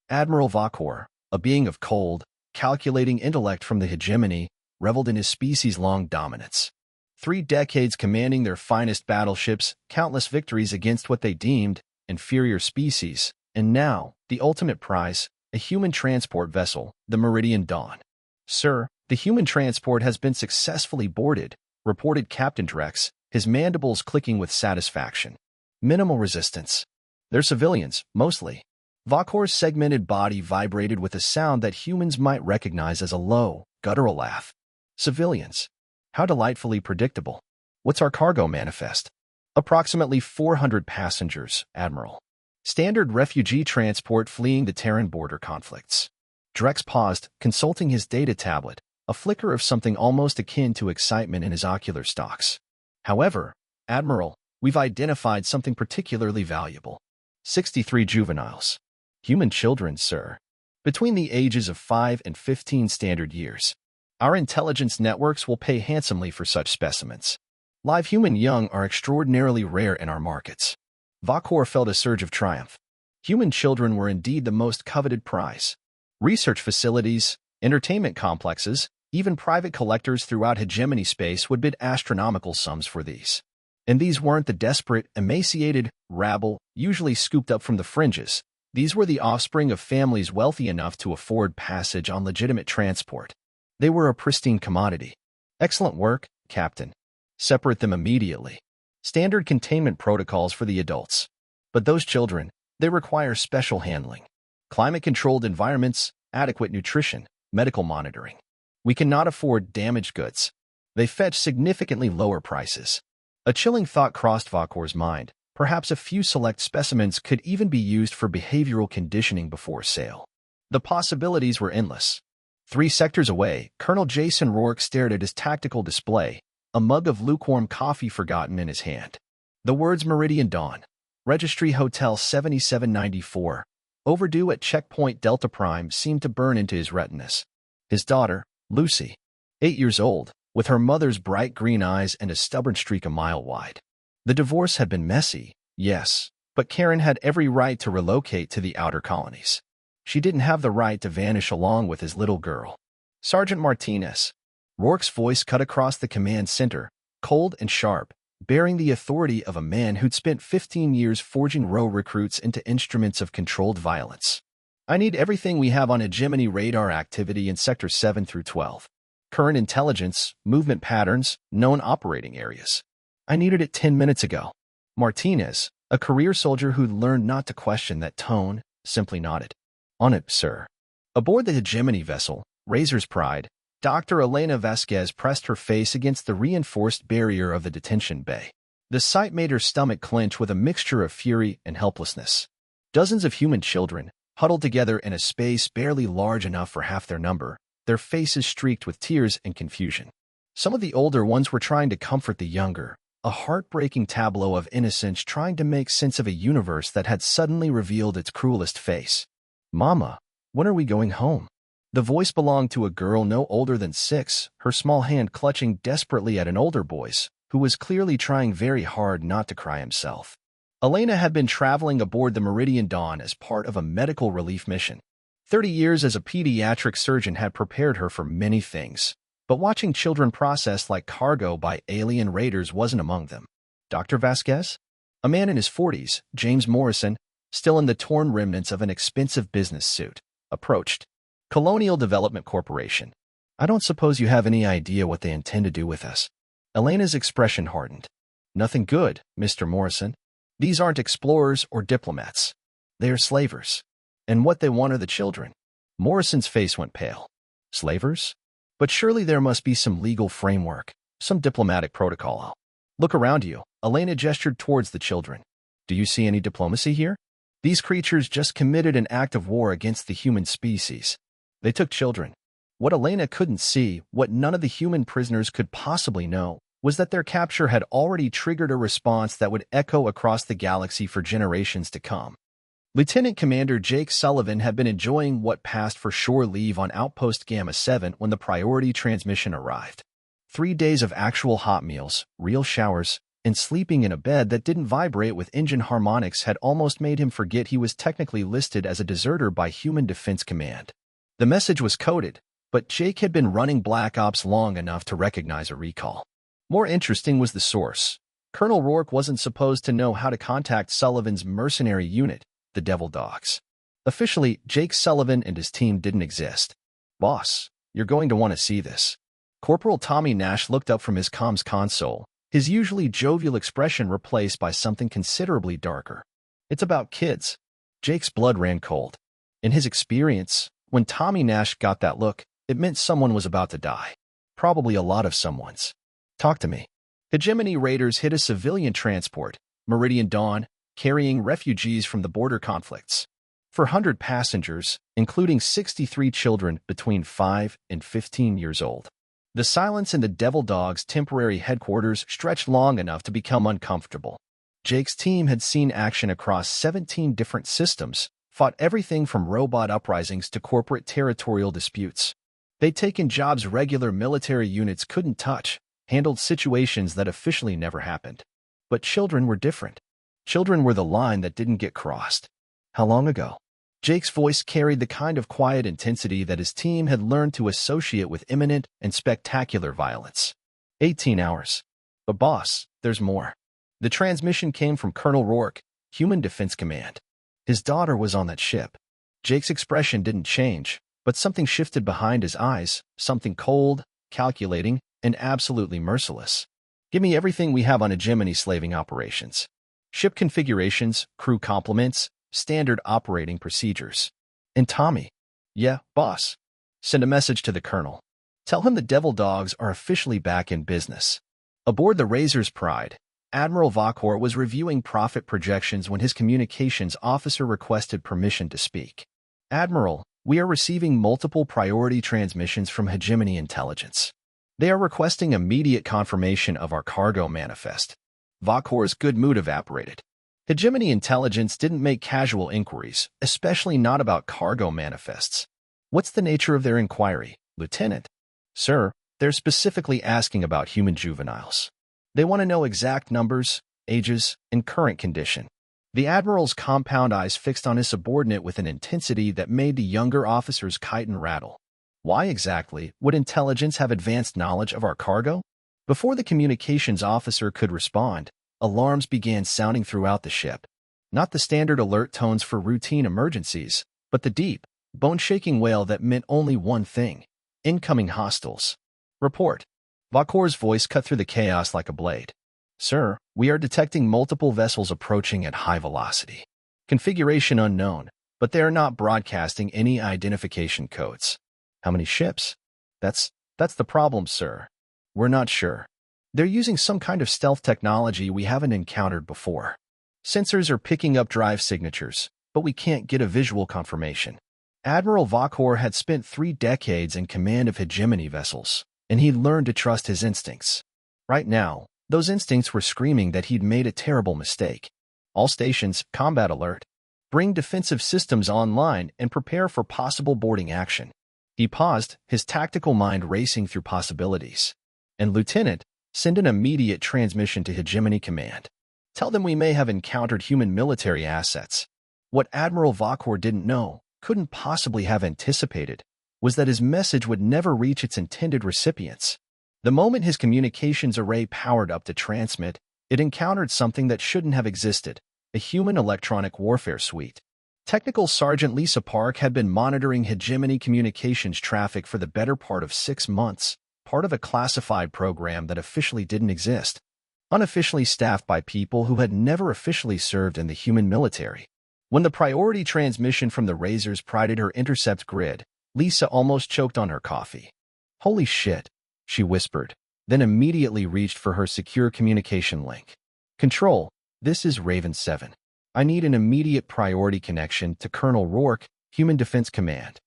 Admiral Vakor, a being of cold, calculating intellect from the hegemony, reveled in his species-long dominance. 3 decades commanding their finest battleships, countless victories against what they deemed inferior species, and now, the ultimate prize, a human transport vessel, the Meridian Dawn. "Sir, the human transport has been successfully boarded," reported Captain Drex, his mandibles clicking with satisfaction. "Minimal resistance. They're civilians, mostly." Vakor's segmented body vibrated with a sound that humans might recognize as a low, guttural laugh. "Civilians. How delightfully predictable. What's our cargo manifest?" "Approximately 400 passengers, Admiral. Standard refugee transport fleeing the Terran border conflicts." Drex paused, consulting his data tablet, a flicker of something almost akin to excitement in his ocular stalks. "However, Admiral, we've identified something particularly valuable. 63 juveniles. Human children, sir. Between the ages of 5 and 15 standard years. Our intelligence networks will pay handsomely for such specimens. Live human young are extraordinarily rare in our markets." Vakor felt a surge of triumph. Human children were indeed the most coveted prize. Research facilities, entertainment complexes, even private collectors throughout hegemony space would bid astronomical sums for these. And these weren't the desperate, emaciated rabble usually scooped up from the fringes. These were the offspring of families wealthy enough to afford passage on legitimate transport. They were a pristine commodity. "Excellent work, Captain. Separate them immediately. Standard containment protocols for the adults. But those children, they require special handling. Climate-controlled environments, adequate nutrition, medical monitoring. We cannot afford damaged goods. They fetch significantly lower prices." A chilling thought crossed Vakor's mind. Perhaps a few select specimens could even be used for behavioral conditioning before sale. The possibilities were endless. 3 sectors away, Colonel Jason Rourke stared at his tactical display, a mug of lukewarm coffee forgotten in his hand. The words Meridian Dawn, Registry Hotel 7794, overdue at checkpoint Delta Prime seemed to burn into his retinas. His daughter, Lucy, 8 years old, with her mother's bright green eyes and a stubborn streak a mile wide. The divorce had been messy, yes, but Karen had every right to relocate to the outer colonies. She didn't have the right to vanish along with his little girl. "Sergeant Martinez." Rourke's voice cut across the command center, cold and sharp, bearing the authority of a man who'd spent 15 years forging row recruits into instruments of controlled violence. "I need everything we have on hegemony radar activity in Sector 7 through 12. Current intelligence, movement patterns, known operating areas. I needed it 10 minutes ago." Martinez, a career soldier who'd learned not to question that tone, simply nodded. "On it, sir." Aboard the hegemony vessel, Razor's Pride, Dr. Elena Vasquez pressed her face against the reinforced barrier of the detention bay. The sight made her stomach clench with a mixture of fury and helplessness. Dozens of human children, huddled together in a space barely large enough for half their number, their faces streaked with tears and confusion. Some of the older ones were trying to comfort the younger, a heartbreaking tableau of innocence trying to make sense of a universe that had suddenly revealed its cruelest face. "Mama, when are we going home?" The voice belonged to a girl no older than 6, her small hand clutching desperately at an older boy's, who was clearly trying very hard not to cry himself. Elena had been traveling aboard the Meridian Dawn as part of a medical relief mission. 30 years as a pediatric surgeon had prepared her for many things, but watching children processed like cargo by alien raiders wasn't among them. "Dr. Vasquez?" A man in his 40s, James Morrison, still in the torn remnants of an expensive business suit, approached. "Colonial Development Corporation. I don't suppose you have any idea what they intend to do with us." Elena's expression hardened. "Nothing good, Mr. Morrison. These aren't explorers or diplomats. They are slavers. And what they want are the children." Morrison's face went pale. "Slavers? But surely there must be some legal framework, some diplomatic protocol." "Look around you." Elena gestured towards the children. "Do you see any diplomacy here? These creatures just committed an act of war against the human species. They took children." What Elena couldn't see, what none of the human prisoners could possibly know, was that their capture had already triggered a response that would echo across the galaxy for generations to come. Lieutenant Commander Jake Sullivan had been enjoying what passed for shore leave on Outpost Gamma 7 when the priority transmission arrived. 3 days of actual hot meals, real showers, and sleeping in a bed that didn't vibrate with engine harmonics had almost made him forget he was technically listed as a deserter by Human Defense Command. The message was coded, but Jake had been running Black Ops long enough to recognize a recall. More interesting was the source. Colonel Rourke wasn't supposed to know how to contact Sullivan's mercenary unit, the Devil Dogs. Officially, Jake Sullivan and his team didn't exist. "Boss, you're going to want to see this." Corporal Tommy Nash looked up from his comms console, his usually jovial expression replaced by something considerably darker. "It's about kids." Jake's blood ran cold. In his experience, when Tommy Nash got that look, it meant someone was about to die. Probably a lot of someone's. "Talk to me." Hegemony raiders hit a civilian transport, Meridian Dawn, carrying refugees from the border conflicts. 400 passengers, including 63 children between 5 and 15 years old. The silence in the Devil Dogs' temporary headquarters stretched long enough to become uncomfortable. Jake's team had seen action across 17 different systems, fought everything from robot uprisings to corporate territorial disputes. They'd taken jobs regular military units couldn't touch, handled situations that officially never happened. But children were different. Children were the line that didn't get crossed. How long ago? Jake's voice carried the kind of quiet intensity that his team had learned to associate with imminent and spectacular violence. 18 hours. But boss, there's more. The transmission came from Colonel Rourke, Human Defense Command. His daughter was on that ship. Jake's expression didn't change, but something shifted behind his eyes, something cold, calculating, and absolutely merciless. "Give me everything we have on Hegemony slaving operations. Ship configurations, crew complements, standard operating procedures." "And Tommy?" "Yeah, boss." "Send a message to the colonel. Tell him the Devil Dogs are officially back in business." Aboard the Razor's Pride, Admiral Vakor was reviewing profit projections when his communications officer requested permission to speak. "Admiral, we are receiving multiple priority transmissions from Hegemony Intelligence. They are requesting immediate confirmation of our cargo manifest." Vakor's good mood evaporated. Hegemony Intelligence didn't make casual inquiries, especially not about cargo manifests. "What's the nature of their inquiry, Lieutenant?" "Sir, they're specifically asking about human juveniles. They want to know exact numbers, ages, and current condition." The Admiral's compound eyes fixed on his subordinate with an intensity that made the younger officer's chitin rattle. "Why exactly would intelligence have advanced knowledge of our cargo?" Before the communications officer could respond, alarms began sounding throughout the ship. Not the standard alert tones for routine emergencies, but the deep, bone-shaking wail that meant only one thing: incoming hostiles. "Report." Vakor's voice cut through the chaos like a blade. "Sir, we are detecting multiple vessels approaching at high velocity. Configuration unknown, but they are not broadcasting any identification codes." "How many ships?" That's the problem, sir. We're not sure. They're using some kind of stealth technology we haven't encountered before. Sensors are picking up drive signatures, but we can't get a visual confirmation." Admiral Vakor had spent 3 decades in command of hegemony vessels, and he'd learned to trust his instincts. Right now, those instincts were screaming that he'd made a terrible mistake. "All stations, combat alert. Bring defensive systems online and prepare for possible boarding action." He paused, his tactical mind racing through possibilities. "And Lieutenant, send an immediate transmission to Hegemony Command. Tell them we may have encountered human military assets." What Admiral Vakor didn't know, couldn't possibly have anticipated, was that his message would never reach its intended recipients. The moment his communications array powered up to transmit, it encountered something that shouldn't have existed: a human electronic warfare suite. Technical Sergeant Lisa Park had been monitoring Hegemony communications traffic for the better part of 6 months, part of a classified program that officially didn't exist, unofficially staffed by people who had never officially served in the human military. When the priority transmission from the Razors prided her intercept grid, Lisa almost choked on her coffee. "Holy shit," she whispered, then immediately reached for her secure communication link. "Control, this is Raven 7. I need an immediate priority connection to Colonel Rourke, Human Defense Command."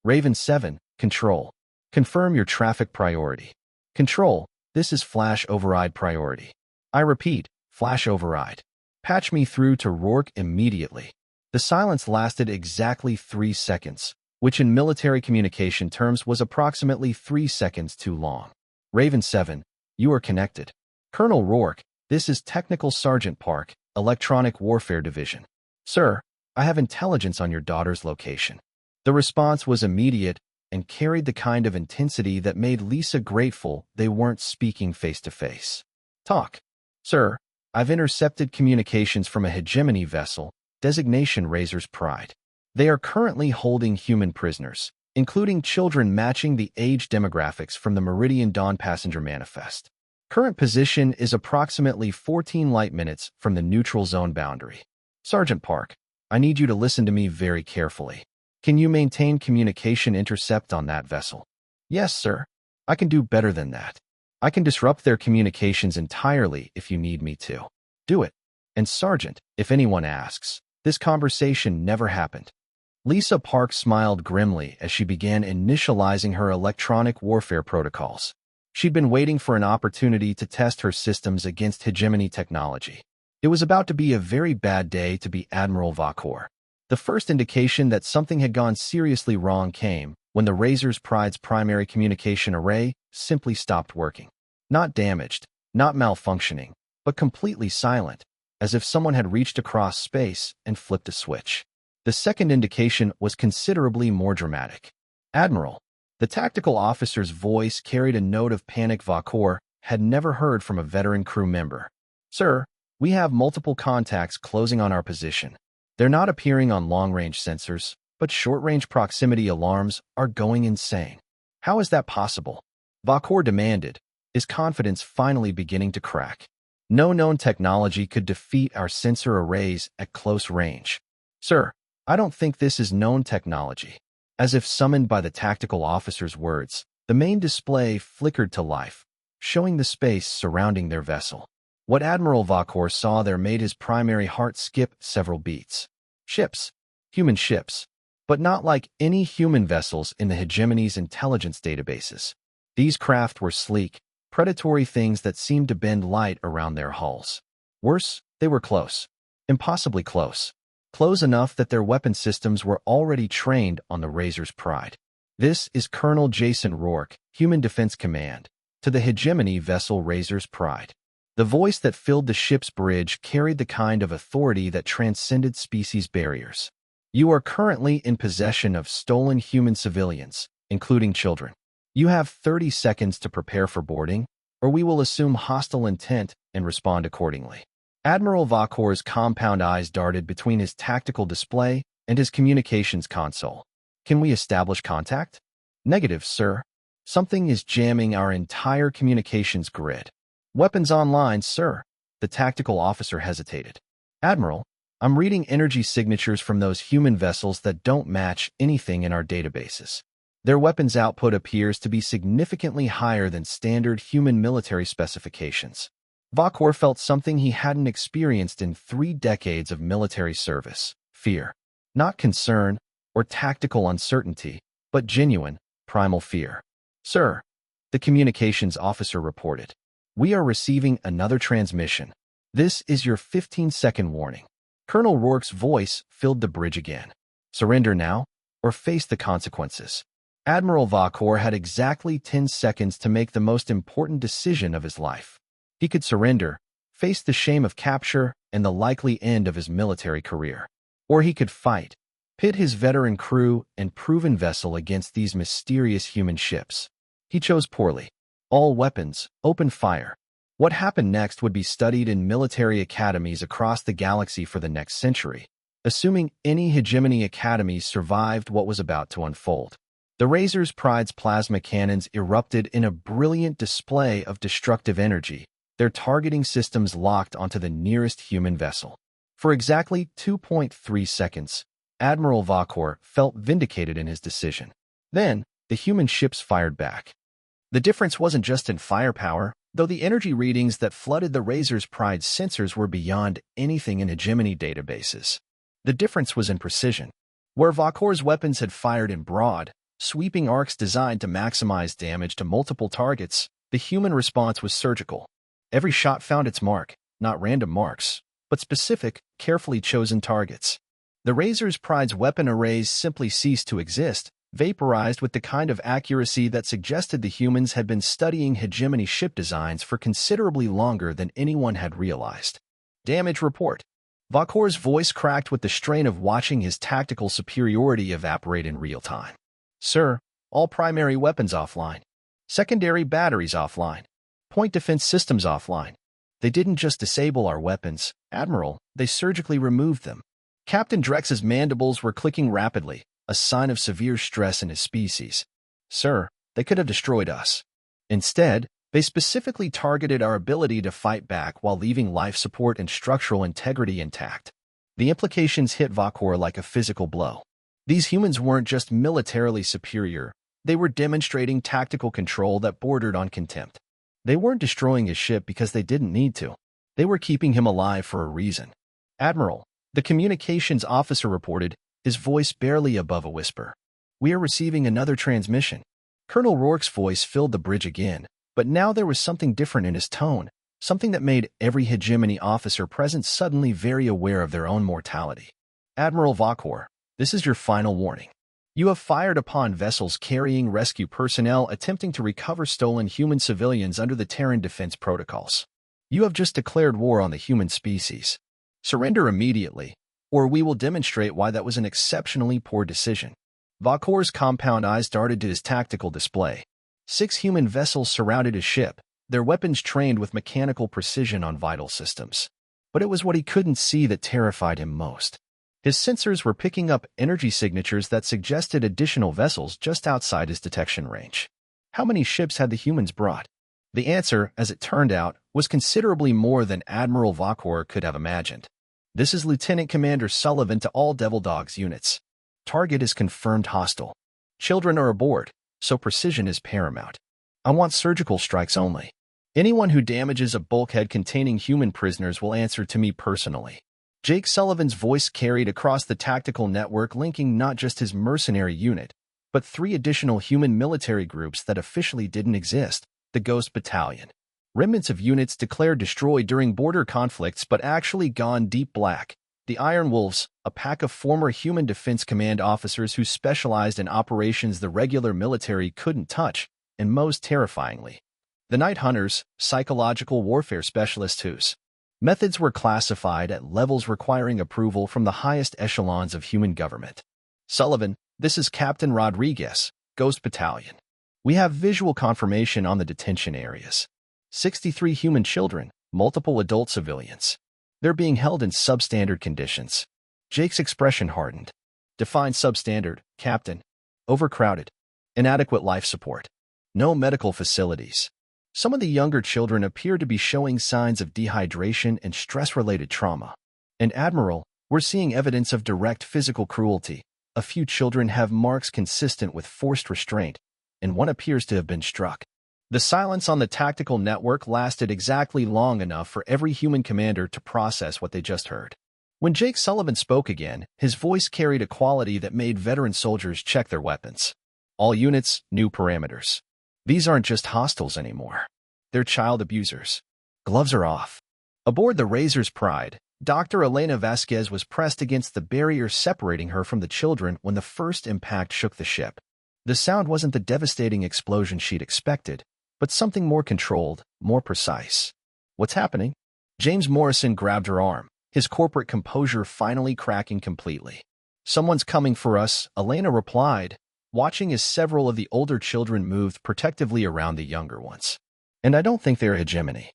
"Raven 7, Control. Confirm your traffic priority." "Control, this is Flash Override priority. I repeat, Flash Override. Patch me through to Rourke immediately." The silence lasted exactly 3 seconds, which in military communication terms was approximately 3 seconds too long. "Raven 7, you are connected. Colonel Rourke, This is Technical Sergeant Park, Electronic Warfare Division. Sir, I have intelligence on your daughter's location. The response was immediate and carried the kind of intensity that made Lisa grateful they weren't speaking face-to-face. Talk. Sir, I've intercepted communications from a hegemony vessel, designation Razor's Pride. They are currently holding human prisoners, including children matching the age demographics from the Meridian Dawn passenger manifest. Current position is approximately 14 light minutes from the neutral zone boundary. Sergeant Park, I need you to listen to me very carefully. Can you maintain communication intercept on that vessel? Yes, sir. I can do better than that. I can disrupt their communications entirely if you need me to. Do it. And Sergeant, if anyone asks, this conversation never happened. Lisa Park smiled grimly as she began initializing her electronic warfare protocols. She'd been waiting for an opportunity to test her systems against hegemony technology. It was about to be a very bad day to be Admiral Vakor. The first indication that something had gone seriously wrong came when the Razor's Pride's primary communication array simply stopped working. Not damaged, not malfunctioning, but completely silent, as if someone had reached across space and flipped a switch. The second indication was considerably more dramatic. Admiral, the tactical officer's voice carried a note of panic Vakor had never heard from a veteran crew member. Sir, we have multiple contacts closing on our position. They're not appearing on long-range sensors, but short-range proximity alarms are going insane. How is that possible? Vakor demanded, his confidence finally beginning to crack. No known technology could defeat our sensor arrays at close range. Sir, I don't think this is known technology. As if summoned by the tactical officer's words, the main display flickered to life, showing the space surrounding their vessel. What Admiral Vakor saw there made his primary heart skip several beats. Ships. Human ships. But not like any human vessels in the hegemony's intelligence databases. These craft were sleek, predatory things that seemed to bend light around their hulls. Worse, they were close. Impossibly close. Close enough that their weapon systems were already trained on the Razor's Pride. This is Colonel Jason Rourke, Human Defense Command, to the hegemony vessel Razor's Pride. The voice that filled the ship's bridge carried the kind of authority that transcended species barriers. You are currently in possession of stolen human civilians, including children. You have 30 seconds to prepare for boarding, or we will assume hostile intent and respond accordingly. Admiral Vakor's compound eyes darted between his tactical display and his communications console. Can we establish contact? Negative, sir. Something is jamming our entire communications grid. Weapons online, sir. The tactical officer hesitated. Admiral, I'm reading energy signatures from those human vessels that don't match anything in our databases. Their weapons output appears to be significantly higher than standard human military specifications. Vakor felt something he hadn't experienced in 3 decades of military service. Fear. Not concern or tactical uncertainty, but genuine, primal fear. Sir, the communications officer reported. We are receiving another transmission. This is your 15-second warning. Colonel Rourke's voice filled the bridge again. Surrender now, or face the consequences. Admiral Vakor had exactly 10 seconds to make the most important decision of his life. He could surrender, face the shame of capture and the likely end of his military career. Or he could fight, pit his veteran crew and proven vessel against these mysterious human ships. He chose poorly. All weapons, open fire. What happened next would be studied in military academies across the galaxy for the next century, assuming any hegemony academies survived what was about to unfold. The Razor's Pride's plasma cannons erupted in a brilliant display of destructive energy, their targeting systems locked onto the nearest human vessel. For exactly 2.3 seconds, Admiral Vakor felt vindicated in his decision. Then, the human ships fired back. The difference wasn't just in firepower, though the energy readings that flooded the Razor's Pride's sensors were beyond anything in hegemony databases. The difference was in precision. Where Vakor's weapons had fired in broad, sweeping arcs designed to maximize damage to multiple targets, the human response was surgical. Every shot found its mark, not random marks, but specific, carefully chosen targets. The Razor's Pride's weapon arrays simply ceased to exist, vaporized with the kind of accuracy that suggested the humans had been studying hegemony ship designs for considerably longer than anyone had realized. Damage report. Vacor's voice cracked with the strain of watching his tactical superiority evaporate in real time. Sir, all primary weapons offline. Secondary batteries offline. Point defense systems offline. They didn't just disable our weapons, Admiral, they surgically removed them. Captain Drex's mandibles were clicking rapidly, a sign of severe stress in his species. Sir, they could have destroyed us. Instead, they specifically targeted our ability to fight back while leaving life support and structural integrity intact. The implications hit Vacor like a physical blow. These humans weren't just militarily superior, they were demonstrating tactical control that bordered on contempt. They weren't destroying his ship because they didn't need to. They were keeping him alive for a reason. Admiral, the communications officer reported, his voice barely above a whisper. We are receiving another transmission. Colonel Rourke's voice filled the bridge again, but now there was something different in his tone, something that made every hegemony officer present suddenly very aware of their own mortality. Admiral Vacor, this is your final warning. You have fired upon vessels carrying rescue personnel attempting to recover stolen human civilians under the Terran defense protocols. You have just declared war on the human species. Surrender immediately, or we will demonstrate why that was an exceptionally poor decision. Vacor's compound eyes darted to his tactical display. 6 human vessels surrounded his ship, their weapons trained with mechanical precision on vital systems. But it was what he couldn't see that terrified him most. His sensors were picking up energy signatures that suggested additional vessels just outside his detection range. How many ships had the humans brought? The answer, as it turned out, was considerably more than Admiral Vacor could have imagined. This is Lieutenant Commander Sullivan to all Devil Dogs units. Target is confirmed hostile. Children are aboard, so precision is paramount. I want surgical strikes only. Anyone who damages a bulkhead containing human prisoners will answer to me personally. Jake Sullivan's voice carried across the tactical network, linking not just his mercenary unit, but 3 additional human military groups that officially didn't exist, the Ghost Battalion. Remnants of units declared destroyed during border conflicts but actually gone deep black. The Iron Wolves, a pack of former Human Defense Command officers who specialized in operations the regular military couldn't touch, and most terrifyingly, the Night Hunters, psychological warfare specialists whose methods were classified at levels requiring approval from the highest echelons of human government. Sullivan, this is Captain Rodriguez, Ghost Battalion. We have visual confirmation on the detention areas. 63 human children, multiple adult civilians. They're being held in substandard conditions. Jake's expression hardened. Define substandard, Captain. Overcrowded. Inadequate life support. No medical facilities. Some of the younger children appear to be showing signs of dehydration and stress-related trauma. And Admiral, we're seeing evidence of direct physical cruelty. A few children have marks consistent with forced restraint, and one appears to have been struck. The silence on the tactical network lasted exactly long enough for every human commander to process what they just heard. When Jake Sullivan spoke again, his voice carried a quality that made veteran soldiers check their weapons. All units, new parameters. These aren't just hostiles anymore. They're child abusers. Gloves are off. Aboard the Razor's Pride, Dr. Elena Vasquez was pressed against the barrier separating her from the children when the first impact shook the ship. The sound wasn't the devastating explosion she'd expected, but something more controlled, more precise. What's happening? James Morrison grabbed her arm, his corporate composure finally cracking completely. Someone's coming for us, Elena replied, watching as several of the older children moved protectively around the younger ones. And I don't think they're hegemony.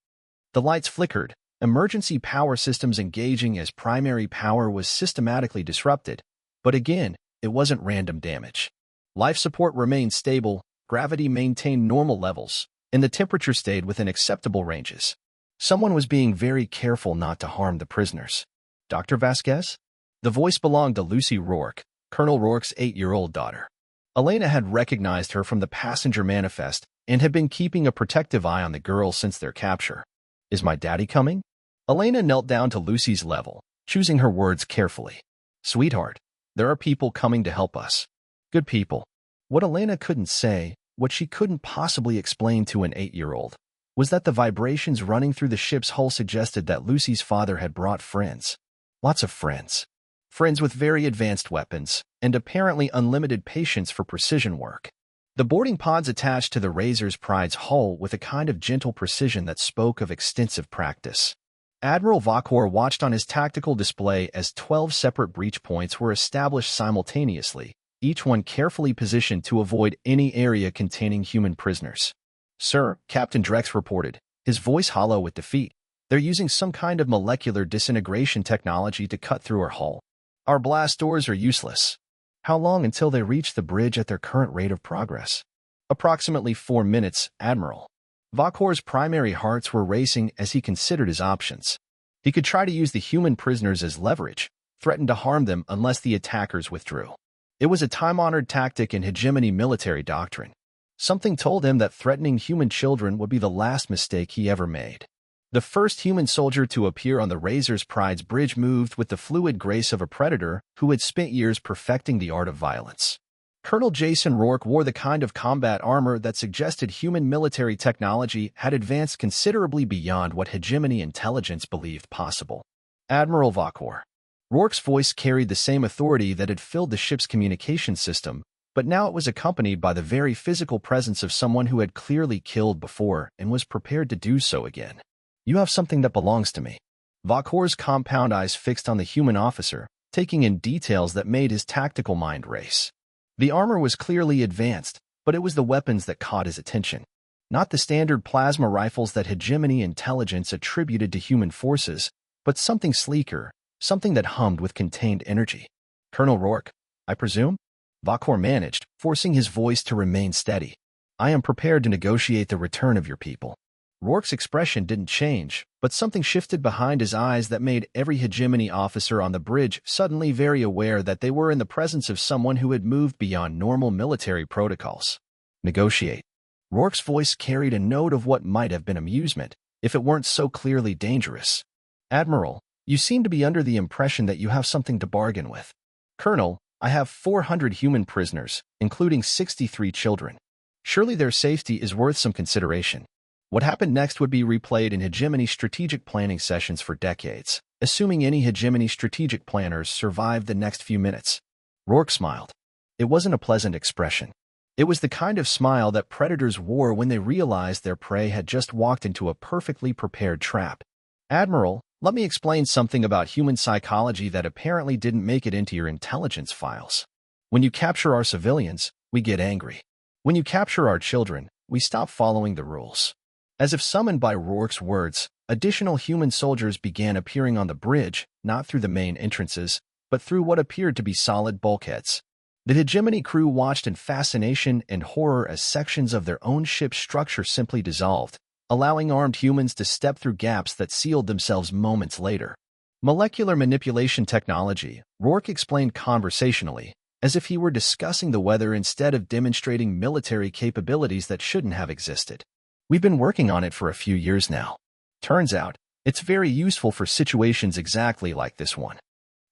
The lights flickered, emergency power systems engaging as primary power was systematically disrupted. But again, it wasn't random damage. Life support remained stable, gravity maintained normal levels, and the temperature stayed within acceptable ranges. Someone was being very careful not to harm the prisoners. Dr. Vasquez? The voice belonged to Lucy Rourke, Colonel Rourke's 8-year-old daughter. Elena had recognized her from the passenger manifest and had been keeping a protective eye on the girl since their capture. Is my daddy coming? Elena knelt down to Lucy's level, choosing her words carefully. Sweetheart, there are people coming to help us. Good people. What Elena couldn't say, what she couldn't possibly explain to an 8-year-old, was that the vibrations running through the ship's hull suggested that Lucy's father had brought friends. Lots of friends. friends with very advanced weapons, and apparently unlimited patience for precision work. The boarding pods attached to the Razor's Pride's hull with a kind of gentle precision that spoke of extensive practice. Admiral Vakor watched on his tactical display as 12 separate breach points were established simultaneously, each one carefully positioned to avoid any area containing human prisoners. "Sir," Captain Drex reported, his voice hollow with defeat, "they're using some kind of molecular disintegration technology to cut through our hull. Our blast doors are useless." "How long until they reach the bridge at their current rate of progress?" "Approximately 4 minutes, Admiral." Vakor's primary hearts were racing as he considered his options. He could try to use the human prisoners as leverage, threaten to harm them unless the attackers withdrew. It was a time-honored tactic in hegemony military doctrine. Something told him that threatening human children would be the last mistake he ever made. The first human soldier to appear on the Razor's Pride's bridge moved with the fluid grace of a predator who had spent years perfecting the art of violence. Colonel Jason Rourke wore the kind of combat armor that suggested human military technology had advanced considerably beyond what hegemony intelligence believed possible. "Admiral Vakor." Rourke's voice carried the same authority that had filled the ship's communication system, but now it was accompanied by the very physical presence of someone who had clearly killed before and was prepared to do so again. "You have something that belongs to me." Vakor's compound eyes fixed on the human officer, taking in details that made his tactical mind race. The armor was clearly advanced, but it was the weapons that caught his attention. Not the standard plasma rifles that hegemony intelligence attributed to human forces, but something sleeker, something that hummed with contained energy. "Colonel Rourke, I presume?" Vakor managed, forcing his voice to remain steady. "I am prepared to negotiate the return of your people." Rourke's expression didn't change, but something shifted behind his eyes that made every hegemony officer on the bridge suddenly very aware that they were in the presence of someone who had moved beyond normal military protocols. "Negotiate." Rourke's voice carried a note of what might have been amusement, if it weren't so clearly dangerous. "Admiral, you seem to be under the impression that you have something to bargain with." "Colonel, I have 400 human prisoners, including 63 children. Surely their safety is worth some consideration." What happened next would be replayed in hegemony strategic planning sessions for decades, assuming any hegemony strategic planners survived the next few minutes. Rourke smiled. It wasn't a pleasant expression. It was the kind of smile that predators wore when they realized their prey had just walked into a perfectly prepared trap. "Admiral, let me explain something about human psychology that apparently didn't make it into your intelligence files. When you capture our civilians, we get angry. When you capture our children, we stop following the rules." As if summoned by Rourke's words, additional human soldiers began appearing on the bridge, not through the main entrances, but through what appeared to be solid bulkheads. The hegemony crew watched in fascination and horror as sections of their own ship's structure simply dissolved, allowing armed humans to step through gaps that sealed themselves moments later. "Molecular manipulation technology," Rourke explained conversationally, as if he were discussing the weather instead of demonstrating military capabilities that shouldn't have existed. "We've been working on it for a few years now. Turns out, it's very useful for situations exactly like this one."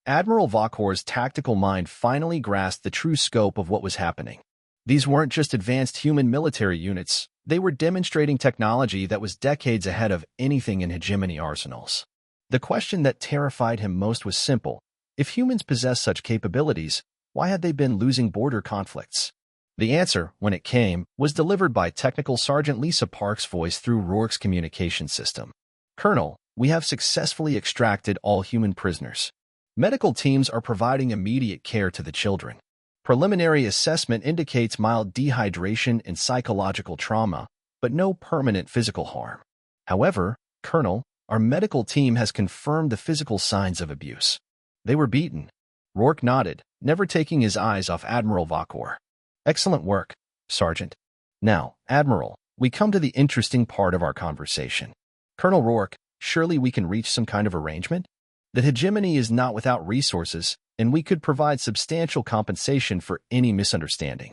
Admiral Vakor's tactical mind finally grasped the true scope of what was happening. These weren't just advanced human military units, they were demonstrating technology that was decades ahead of anything in hegemony arsenals. The question that terrified him most was simple. If humans possess such capabilities, why had they been losing border conflicts? The answer, when it came, was delivered by Technical Sergeant Lisa Park's voice through Rourke's communication system. "Colonel, we have successfully extracted all human prisoners. Medical teams are providing immediate care to the children. Preliminary assessment indicates mild dehydration and psychological trauma, but no permanent physical harm. However, Colonel, our medical team has confirmed the physical signs of abuse. They were beaten." Rourke nodded, never taking his eyes off Admiral Vakor. "Excellent work, Sergeant. Now, Admiral, we come to the interesting part of our conversation. Colonel Rourke, surely we can reach some kind of arrangement? The hegemony is not without resources, and we could provide substantial compensation for any misunderstanding."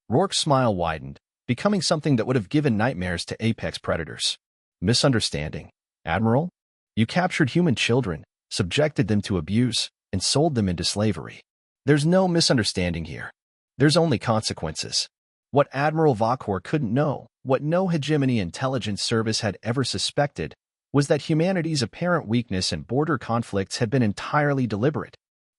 Rourke's smile widened, becoming something that would have given nightmares to apex predators. "Misunderstanding, Admiral? You captured human children, subjected them to abuse, and sold them into slavery. There's no misunderstanding here. There's only consequences." What Admiral Vakor couldn't know, what no hegemony intelligence service had ever suspected, was that humanity's apparent weakness in border conflicts had been entirely deliberate.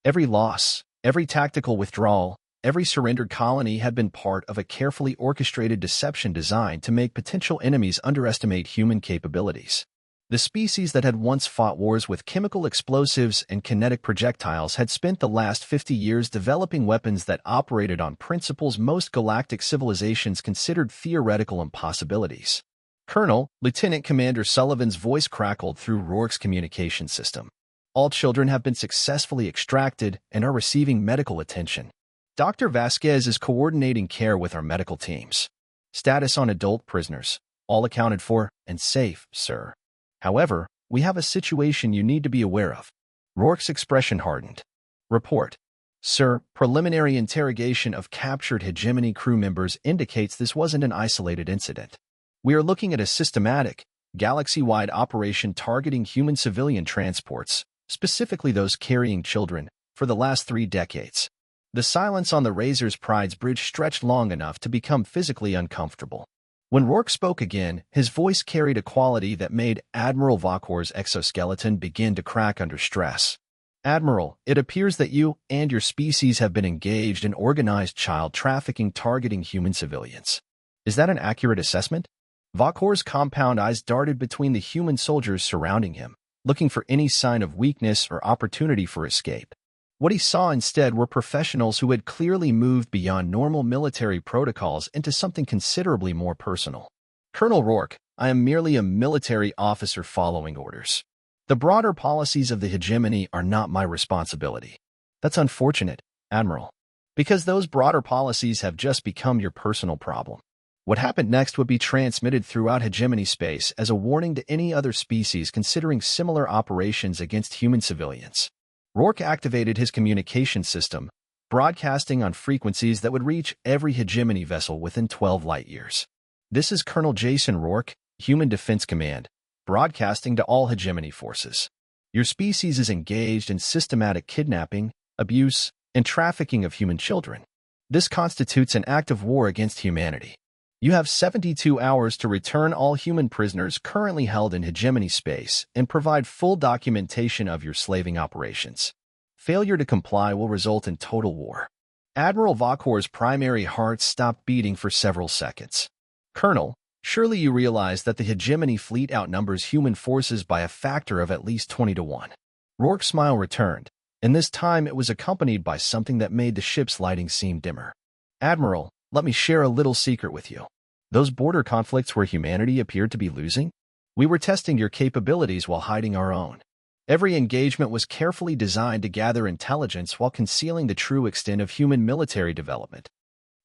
Every loss, every tactical withdrawal, every surrendered colony had been part of a carefully orchestrated deception designed to make potential enemies underestimate human capabilities. The species that had once fought wars with chemical explosives and kinetic projectiles had spent the last 50 years developing weapons that operated on principles most galactic civilizations considered theoretical impossibilities. Colonel, Lieutenant Commander Sullivan's voice crackled through Rourke's communication system. All children have been successfully extracted and are receiving medical attention. Dr. Vasquez is coordinating care with our medical teams. Status on adult prisoners. All accounted for and safe, sir. However, we have a situation you need to be aware of. Rourke's expression hardened. Report. Sir, preliminary interrogation of captured hegemony crew members indicates this wasn't an isolated incident. We are looking at a systematic, galaxy-wide operation targeting human civilian transports, specifically those carrying children, for the last 3 decades. The silence on the Razor's Pride's bridge stretched long enough to become physically uncomfortable. When Rourke spoke again, his voice carried a quality that made Admiral Vacor's exoskeleton begin to crack under stress. Admiral, it appears that you and your species have been engaged in organized child trafficking targeting human civilians. Is that an accurate assessment? Vacor's compound eyes darted between the human soldiers surrounding him, looking for any sign of weakness or opportunity for escape. What he saw instead were professionals who had clearly moved beyond normal military protocols into something considerably more personal. Colonel Rourke, I am merely a military officer following orders. The broader policies of the hegemony are not my responsibility. That's unfortunate, Admiral, because those broader policies have just become your personal problem. What happened next would be transmitted throughout hegemony space as a warning to any other species considering similar operations against human civilians. Rourke activated his communication system, broadcasting on frequencies that would reach every hegemony vessel within 12 light-years. This is Colonel Jason Rourke, Human Defense Command, broadcasting to all hegemony forces. Your species is engaged in systematic kidnapping, abuse, and trafficking of human children. This constitutes an act of war against humanity. You have 72 hours to return all human prisoners currently held in hegemony space and provide full documentation of your slaving operations. Failure to comply will result in total war. Admiral Vacor's primary heart stopped beating for several seconds. Colonel, surely you realize that the hegemony fleet outnumbers human forces by a factor of at least 20 to 1. Rourke's smile returned, and this time it was accompanied by something that made the ship's lighting seem dimmer. Admiral, let me share a little secret with you. Those border conflicts where humanity appeared to be losing? We were testing your capabilities while hiding our own. Every engagement was carefully designed to gather intelligence while concealing the true extent of human military development.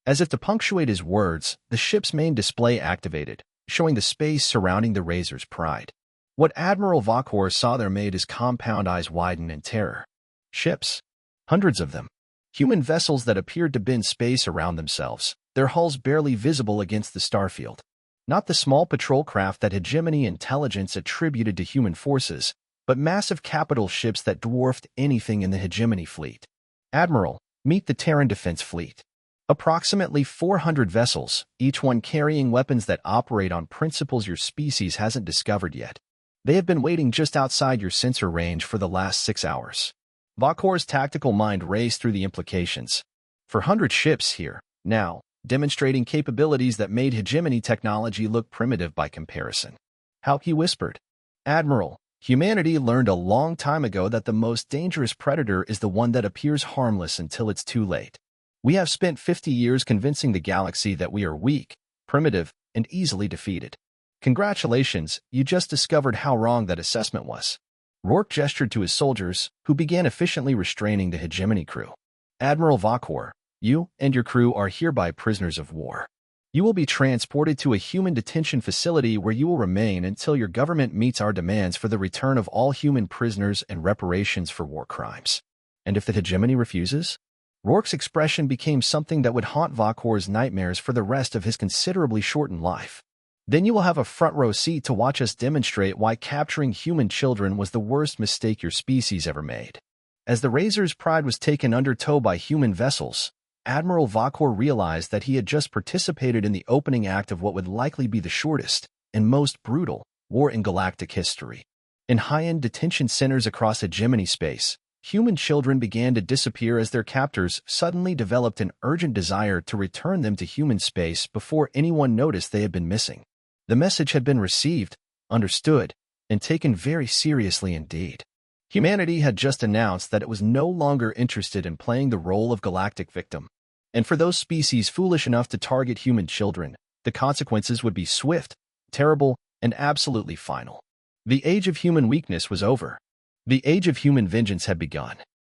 As if to punctuate his words, the ship's main display activated, showing the space surrounding the Razor's Pride. What Admiral Vacor saw there made his compound eyes widen in terror. Ships. Hundreds of them. Human vessels that appeared to bend space around themselves, their hulls barely visible against the starfield. Not the small patrol craft that hegemony intelligence attributed to human forces, but massive capital ships that dwarfed anything in the hegemony fleet. Admiral, meet the Terran Defense Fleet. Approximately 400 vessels, each one carrying weapons that operate on principles your species hasn't discovered yet. They have been waiting just outside your sensor range for the last 6 hours. Vacor's tactical mind raced through the implications. 400 ships here, now, demonstrating capabilities that made hegemony technology look primitive by comparison. He whispered. Admiral, humanity learned a long time ago that the most dangerous predator is the one that appears harmless until it's too late. We have spent 50 years convincing the galaxy that we are weak, primitive, and easily defeated. Congratulations, you just discovered how wrong that assessment was. Rourke gestured to his soldiers, who began efficiently restraining the hegemony crew. Admiral Vacor, you and your crew are hereby prisoners of war. You will be transported to a human detention facility where you will remain until your government meets our demands for the return of all human prisoners and reparations for war crimes. And if the hegemony refuses? Rourke's expression became something that would haunt Vacor's nightmares for the rest of his considerably shortened life. Then you will have a front-row seat to watch us demonstrate why capturing human children was the worst mistake your species ever made. As the Razor's Pride was taken under tow by human vessels, Admiral Vacor realized that he had just participated in the opening act of what would likely be the shortest and most brutal war in galactic history. In high-end detention centers across hegemony space, human children began to disappear as their captors suddenly developed an urgent desire to return them to human space before anyone noticed they had been missing. The message had been received, understood, and taken very seriously indeed. Humanity had just announced that it was no longer interested in playing the role of galactic victim. And for those species foolish enough to target human children, the consequences would be swift, terrible, and absolutely final. The age of human weakness was over. The age of human vengeance had begun.